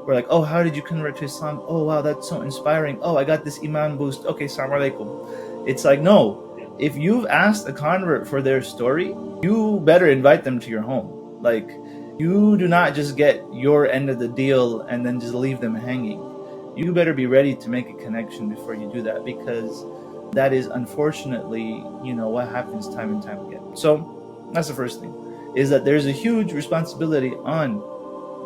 we're like, oh, how did you convert to Islam? Oh wow, that's so inspiring. Oh, I got this iman boost. Okay, assalamu alaikum. It's like, no, if you've asked a convert for their story, you better invite them to your home. Like, you do not just get your end of the deal and then just leave them hanging. You better be ready to make a connection before you do that, because that is unfortunately, what happens time and time again. So that's the first thing, is that there's a huge responsibility on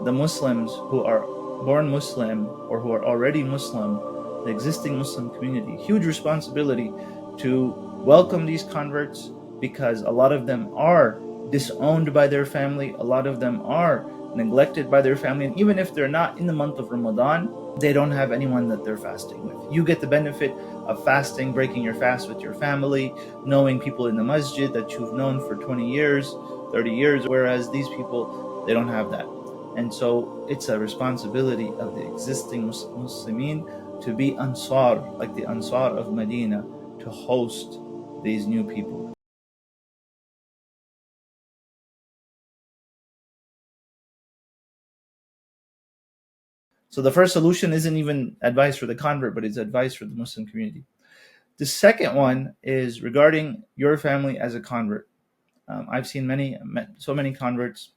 the Muslims who are born Muslim or who are already Muslim, the existing Muslim community, huge responsibility to welcome these converts, because a lot of them are disowned by their family, a lot of them are neglected by their family, and even if they're not in the month of Ramadan, they don't have anyone that they're fasting with. You get the benefit of fasting, breaking your fast with your family, knowing people in the masjid that you've known for 20 years, 30 years, whereas these people, they don't have that. And so it's a responsibility of the existing Muslimin to be Ansar, like the Ansar of Medina, to host these new people. So the first solution isn't even advice for the convert, but it's advice for the Muslim community. The second one is regarding your family as a convert. I've seen so many converts.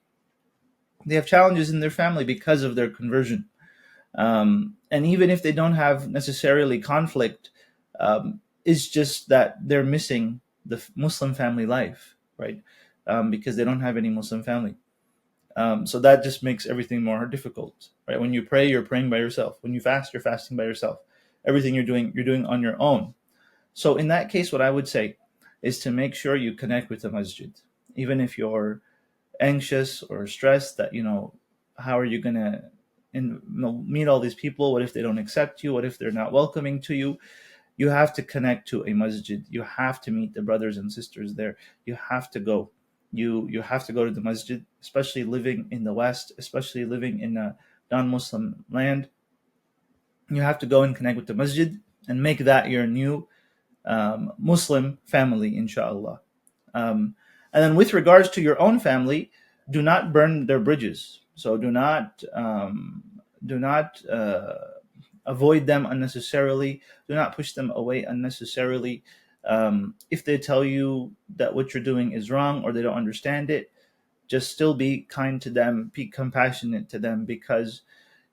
They have challenges in their family because of their conversion. And even if they don't have necessarily conflict, it's just that they're missing the Muslim family life, right? Because they don't have any Muslim family. So that just makes everything more difficult, right? When you pray, you're praying by yourself. When you fast, you're fasting by yourself. Everything you're doing on your own. So in that case, what I would say is to make sure you connect with the masjid, even if you're anxious or stressed that, how are you going to meet all these people? What if they don't accept you? What if they're not welcoming to you? You have to connect to a masjid. You have to meet the brothers and sisters there. You have to go. You have to go to the masjid, especially living in the West, especially living in a non-Muslim land. You have to go and connect with the masjid and make that your new Muslim family, inshallah. And then with regards to your own family, do not burn their bridges. So do not avoid them unnecessarily. Do not push them away unnecessarily. If they tell you that what you're doing is wrong or they don't understand it, just still be kind to them, be compassionate to them, because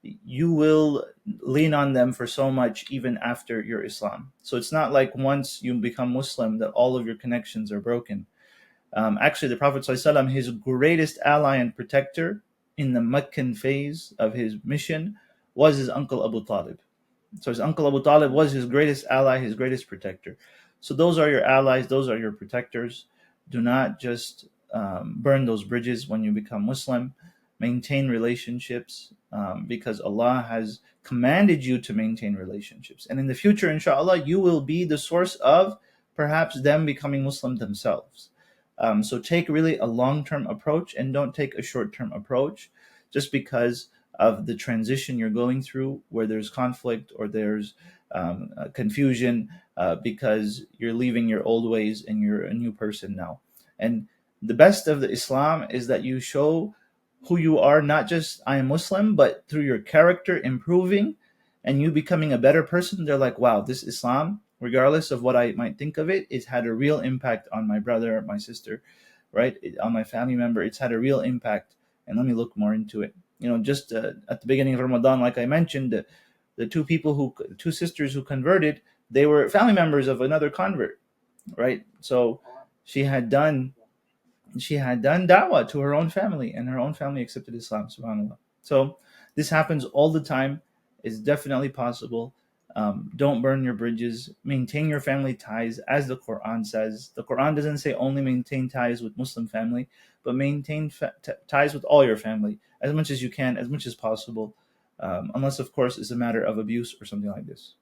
you will lean on them for so much even after your Islam. So it's not like once you become Muslim that all of your connections are broken. Actually, the Prophet ﷺ, his greatest ally and protector in the Meccan phase of his mission was his uncle Abu Talib. So his uncle Abu Talib was his greatest ally, his greatest protector. So those are your allies, those are your protectors. Do not just burn those bridges when you become Muslim. Maintain relationships, because Allah has commanded you to maintain relationships. And in the future, inshallah, you will be the source of perhaps them becoming Muslim themselves. So take really a long-term approach and don't take a short-term approach just because of the transition you're going through where there's conflict or there's confusion, because you're leaving your old ways and you're a new person now. And the best of the Islam is that you show who you are, not just I am Muslim, but through your character improving and you becoming a better person. They're like, wow, this Islam, regardless of what I might think of it, it's had a real impact on my brother, my sister, right? On my family member. It's had a real impact. And let me look more into it. Just at the beginning of Ramadan, like I mentioned, the two sisters who converted, they were family members of another convert, right? So she had done da'wah to her own family, and her own family accepted Islam, subhanAllah. So this happens all the time. It's definitely possible. Don't burn your bridges. Maintain your family ties, as the Quran says. The Quran doesn't say only maintain ties with Muslim family, but maintain ties with all your family as much as you can, as much as possible, unless, of course, it's a matter of abuse or something like this.